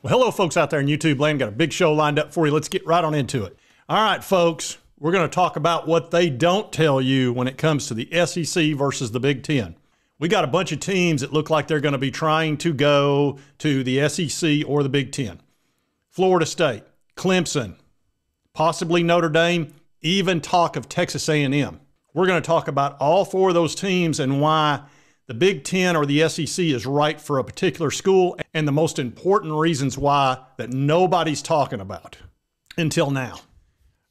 Well, hello, folks out there in YouTube land. Got a big show lined up for you. Let's get right on into it. All right, folks, we're going to talk about what they don't tell you when it comes to the SEC versus the Big Ten. We got a bunch of teams that look like they're going to be trying to go to the SEC or the Big Ten. Florida State, Clemson, possibly Notre Dame, even talk of Texas A&M. We're going to talk about all four of those teams and why the Big Ten or the SEC is right for a particular school, and the most important reasons why that nobody's talking about until now.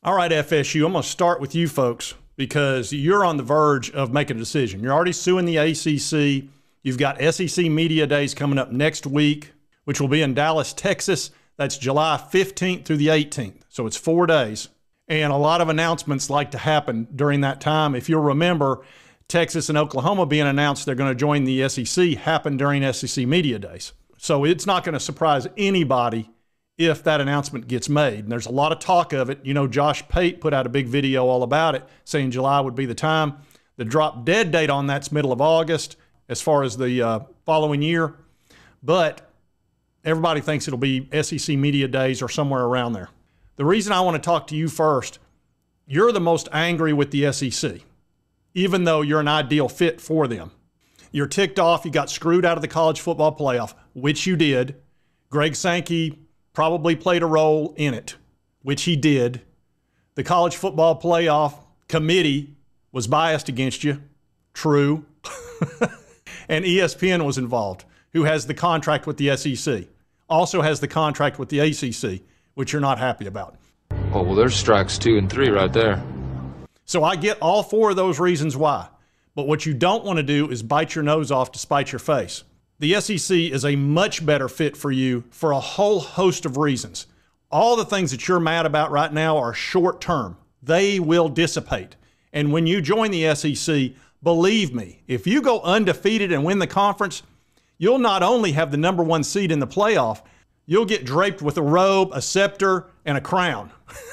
All right, FSU, I'm going to start with you folks because you're on the verge of making a decision. You're already suing the ACC. You've got SEC Media Days coming up next week, which will be in Dallas, Texas. That's July 15th through the 18th. So it's 4 days. And a lot of announcements like to happen during that time. If you'll remember, Texas and Oklahoma being announced they're going to join the SEC happened during SEC Media Days. So it's not going to surprise anybody if that announcement gets made. And there's a lot of talk of it. You know, Josh Pate put out a big video all about it, saying July would be the time. The drop dead date on that's middle of August as far as the following year. But everybody thinks it'll be SEC Media Days or somewhere around there. The reason I want to talk to you first, you're the most angry with the SEC, even though you're an ideal fit for them. You're ticked off. You got screwed out of the college football playoff, which you did. Greg Sankey probably played a role in it, which he did. The college football playoff committee was biased against you. True. And ESPN was involved, who has the contract with the SEC. Also has the contract with the ACC, which you're not happy about. Oh, well, there's strikes 2 and 3 right there. So I get all four of those reasons why. But what you don't want to do is bite your nose off to spite your face. The SEC is a much better fit for you for a whole host of reasons. All the things that you're mad about right now are short term. They will dissipate. And when you join the SEC, believe me, if you go undefeated and win the conference, you'll not only have the #1 seed in the playoff, you'll get draped with a robe, a scepter, and a crown.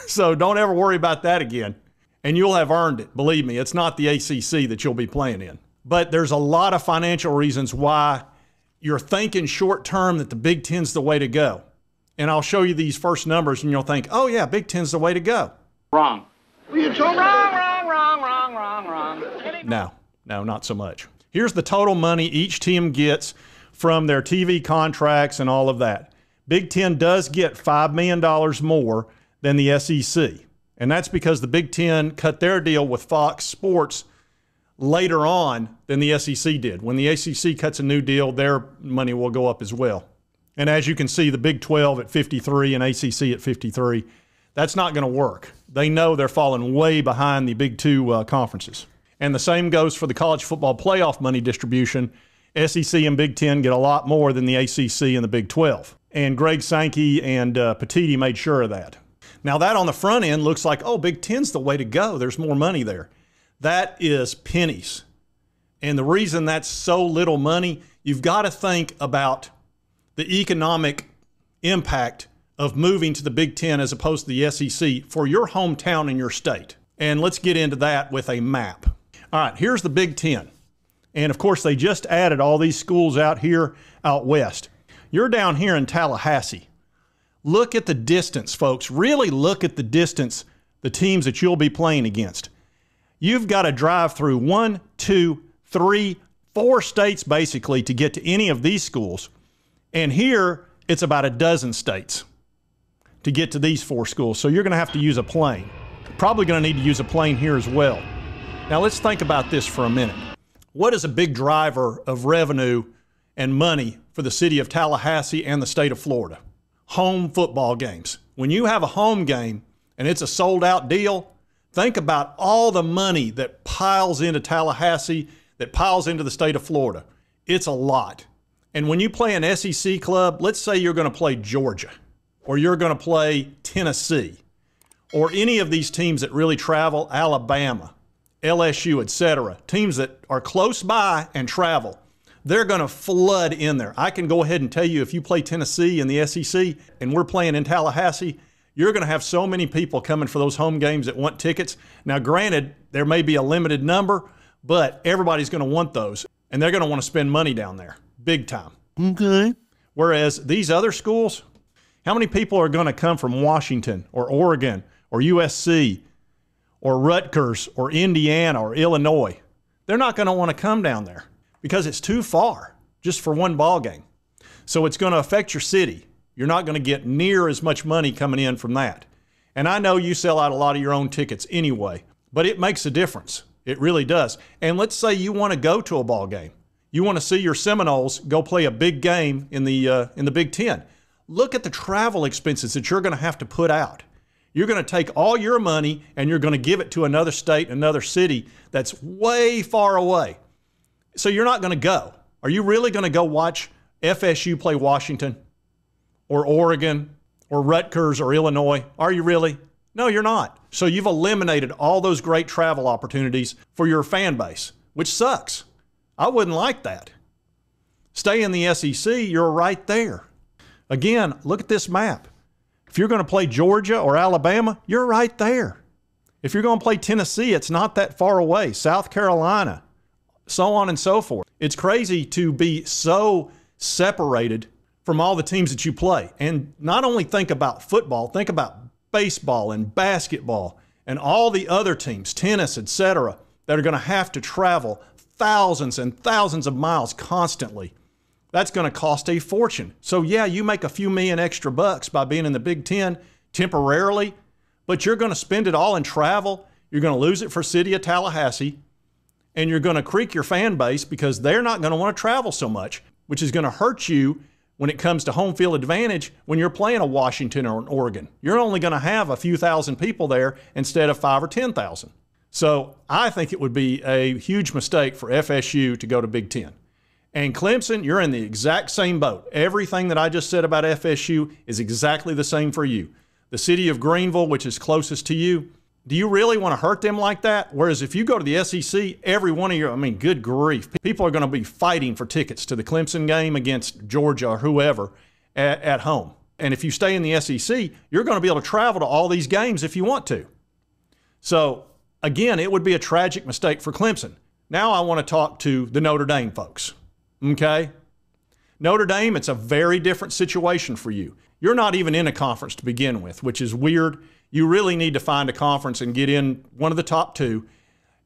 So don't ever worry about that again. And you'll have earned it. Believe me, it's not the ACC that you'll be playing in. But there's a lot of financial reasons why you're thinking short term that the Big Ten's the way to go. And I'll show you these first numbers and you'll think, oh yeah, Big Ten's the way to go. Wrong. Wrong. No, not so much. Here's the total money each team gets from their TV contracts and all of that. Big Ten does get $5 million more than the SEC. And that's because the Big Ten cut their deal with Fox Sports later on than the SEC did. When the ACC cuts a new deal, their money will go up as well. And as you can see, the Big 12 at 53 and ACC at 53, that's not going to work. They know they're falling way behind the Big Two conferences. And the same goes for the college football playoff money distribution. SEC and Big Ten get a lot more than the ACC and the Big 12. And Greg Sankey and Petiti made sure of that. Now that on the front end looks like, oh, Big Ten's the way to go. There's more money there. That is pennies. And the reason that's so little money, you've got to think about the economic impact of moving to the Big Ten as opposed to the SEC for your hometown and your state. And let's get into that with a map. All right, here's the Big Ten. And of course, they just added all these schools out here out west. You're down here in Tallahassee. Look at the distance, folks. Really look at the distance, the teams that you'll be playing against. You've got to drive through 1, 2, 3, 4 states basically to get to any of these schools. And here, it's about a dozen states to get to these 4 schools. So you're going to have to use a plane. Probably going to need to use a plane here as well. Now let's think about this for a minute. What is a big driver of revenue and money for the city of Tallahassee and the state of Florida? Home football games. When you have a home game and it's a sold-out deal, think about all the money that piles into Tallahassee, that piles into the state of Florida. It's a lot. And when you play an SEC club, let's say you're going to play Georgia, or you're going to play Tennessee, or any of these teams that really travel, Alabama, LSU, etc., teams that are close by and travel. They're going to flood in there. I can go ahead and tell you if you play Tennessee in the SEC and we're playing in Tallahassee, you're going to have so many people coming for those home games that want tickets. Now, granted, there may be a limited number, but everybody's going to want those, and they're going to want to spend money down there, big time. Okay. Whereas these other schools, How many people are going to come from Washington or Oregon or USC or Rutgers or Indiana or Illinois? They're not going to want to come down there because it's too far just for one ball game. So it's going to affect your city. You're not going to get near as much money coming in from that. And I know you sell out a lot of your own tickets anyway, but it makes a difference. It really does. And let's say you want to go to a ball game. You want to see your Seminoles go play a big game in the Big Ten. Look at the travel expenses that you're going to have to put out. You're going to take all your money and you're going to give it to another state, another city that's way far away. So you're not going to go. Are you really going to go watch FSU play Washington or Oregon or Rutgers or Illinois? Are you really? No, you're not. So you've eliminated all those great travel opportunities for your fan base, which sucks. I wouldn't like that. Stay in the SEC, you're right there. Again, look at this map. If you're going to play Georgia or Alabama, you're right there. If you're going to play Tennessee, it's not that far away. South Carolina, so on and so forth. It's crazy to be so separated from all the teams that you play. And not only think about football, think about baseball and basketball and all the other teams, tennis, etc., that are going to have to travel thousands and thousands of miles constantly. That's going to cost a fortune. So yeah, you make a few million extra bucks by being in the Big Ten temporarily, but you're going to spend it all in travel. You're going to lose it for City of Tallahassee, and you're going to creak your fan base because they're not going to want to travel so much, which is going to hurt you when it comes to home field advantage when you're playing a Washington or an Oregon. You're only going to have a few thousand people there instead of 5,000 or 10,000. So I think it would be a huge mistake for FSU to go to Big Ten. And Clemson, you're in the exact same boat. Everything that I just said about FSU is exactly the same for you. The city of Greenville, which is closest to you, do you really want to hurt them like that? Whereas if you go to the SEC, every one of your, good grief, people are going to be fighting for tickets to the Clemson game against Georgia or whoever at home. And if you stay in the SEC, you're going to be able to travel to all these games if you want to. So again, it would be a tragic mistake for Clemson. Now I want to talk to the Notre Dame folks. Okay? Notre Dame, it's a very different situation for you. You're not even in a conference to begin with, which is weird. You really need to find a conference and get in one of the top two.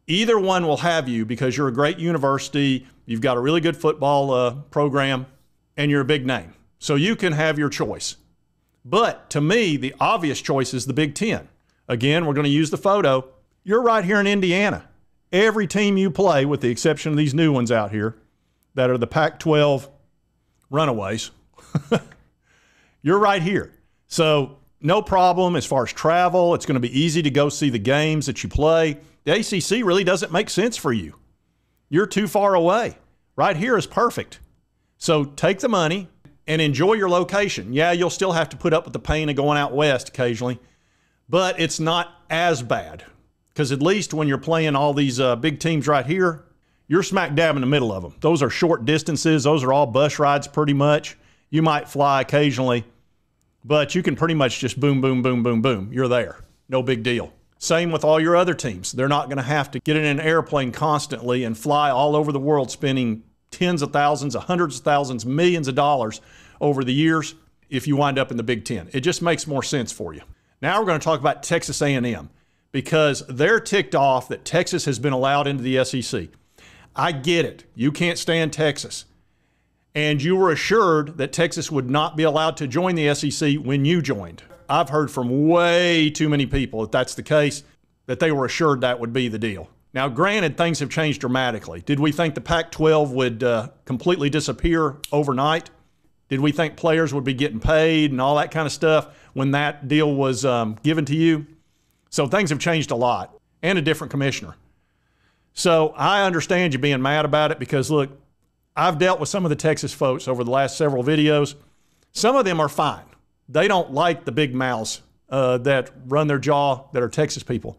Either one will have you because you're a great university, you've got a really good football program, and you're a big name. So you can have your choice. But to me, the obvious choice is the Big Ten. Again, we're going to use the photo. You're right here in Indiana. Every team you play, with the exception of these new ones out here, that are the Pac-12 runaways, you're right here. So no problem as far as travel. It's going to be easy to go see the games that you play. The ACC really doesn't make sense for you. You're too far away. Right here is perfect. So take the money and enjoy your location. Yeah, you'll still have to put up with the pain of going out west occasionally, but it's not as bad because at least when you're playing all these big teams right here, you're smack dab in the middle of them. Those are short distances. Those are all bus rides pretty much. You might fly occasionally, but you can pretty much just boom, boom, boom, boom, boom. You're there. No big deal. Same with all your other teams. They're not going to have to get in an airplane constantly and fly all over the world spending tens of thousands, hundreds of thousands, millions of dollars over the years if you wind up in the Big Ten. It just makes more sense for you. Now we're going to talk about Texas A&M because they're ticked off that Texas has been allowed into the SEC. I get it. You can't stand Texas. And you were assured that Texas would not be allowed to join the SEC when you joined. I've heard from way too many people, if that's the case, that they were assured that would be the deal. Now, granted, things have changed dramatically. Did we think the Pac-12 would completely disappear overnight? Did we think players would be getting paid and all that kind of stuff when that deal was given to you? So things have changed a lot, and a different commissioner. So I understand you being mad about it because, look, I've dealt with some of the Texas folks over the last several videos. Some of them are fine. They don't like the big mouths that run their jaw that are Texas people.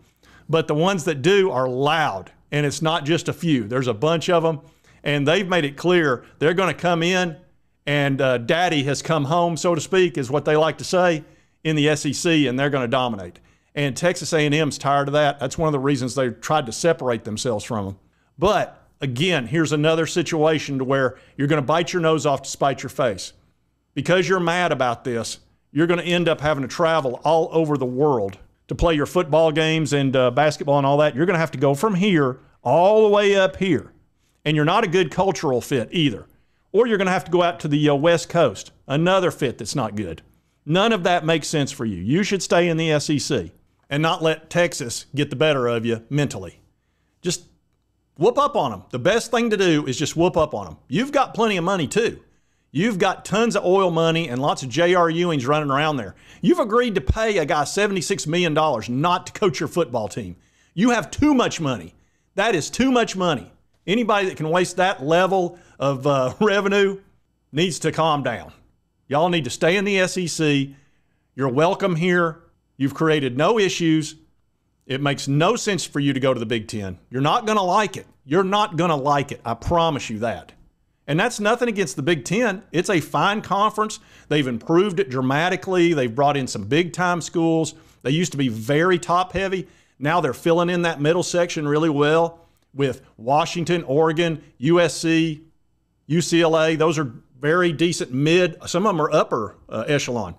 But the ones that do are loud, and it's not just a few. There's a bunch of them, and they've made it clear they're going to come in, and daddy has come home, so to speak, is what they like to say, in the SEC, and they're going to dominate. And Texas A&M's tired of that. That's one of the reasons they tried to separate themselves from them. But again, here's another situation to where you're going to bite your nose off to spite your face. Because you're mad about this, you're going to end up having to travel all over the world to play your football games and basketball and all that. You're going to have to go from here all the way up here. And you're not a good cultural fit either. Or you're going to have to go out to the West Coast, another fit that's not good. None of that makes sense for you. You should stay in the SEC and not let Texas get the better of you mentally. Just whoop up on them. The best thing to do is just whoop up on them. You've got plenty of money too. You've got tons of oil money and lots of J.R. Ewings running around there. You've agreed to pay a guy $76 million not to coach your football team. You have too much money. That is too much money. Anybody that can waste that level of revenue needs to calm down. Y'all need to stay in the SEC. You're welcome here. You've created no issues. It makes no sense for you to go to the Big Ten. You're not going to like it. You're not going to like it. I promise you that. And that's nothing against the Big Ten. It's a fine conference. They've improved it dramatically. They've brought in some big-time schools. They used to be very top-heavy. Now they're filling in that middle section really well with Washington, Oregon, USC, UCLA. Those are very decent mid. Some of them are upper echelon.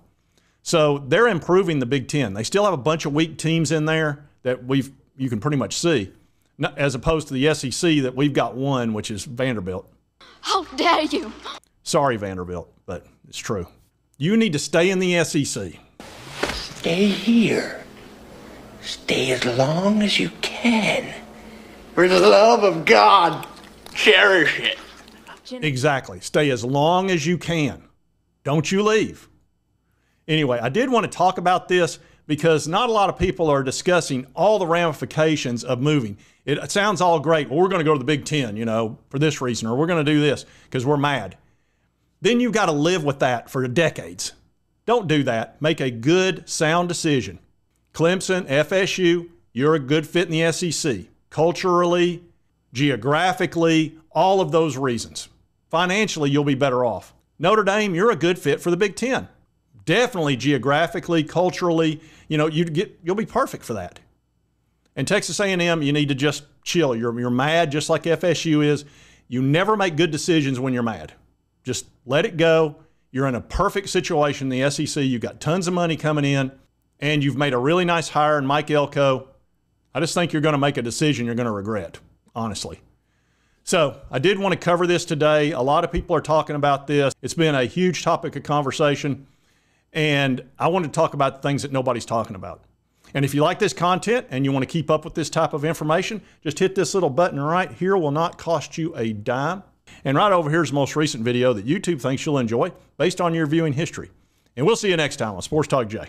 So they're improving the Big Ten. They still have a bunch of weak teams in there that you can pretty much see, as opposed to the SEC that we've got one, which is Vanderbilt. How dare you? Sorry, Vanderbilt, but it's true. You need to stay in the SEC. Stay here. Stay as long as you can. For the love of God, cherish it. Exactly. Stay as long as you can. Don't you leave. Anyway, I did want to talk about this because not a lot of people are discussing all the ramifications of moving. It sounds all great. Well, we're going to go to the Big Ten, for this reason, or we're going to do this because we're mad. Then you've got to live with that for decades. Don't do that. Make a good, sound decision. Clemson, FSU, you're a good fit in the SEC. Culturally, geographically, all of those reasons. Financially, you'll be better off. Notre Dame, you're a good fit for the Big Ten. Definitely geographically, culturally, you'll be perfect for that. And Texas A&M, you need to just chill. You're mad just like FSU is. You never make good decisions when you're mad. Just let it go. You're in a perfect situation in the SEC. You've got tons of money coming in, and you've made a really nice hire in Mike Elko. I just think you're going to make a decision you're going to regret, honestly. So I did want to cover this today. A lot of people are talking about this. It's been a huge topic of conversation, and I wanted to talk about the things that nobody's talking about. And if you like this content and you want to keep up with this type of information, just hit this little button right here. Will not cost you a dime. And right over here is the most recent video that YouTube thinks you'll enjoy based on your viewing history. And we'll see you next time on Sports Talk Jay.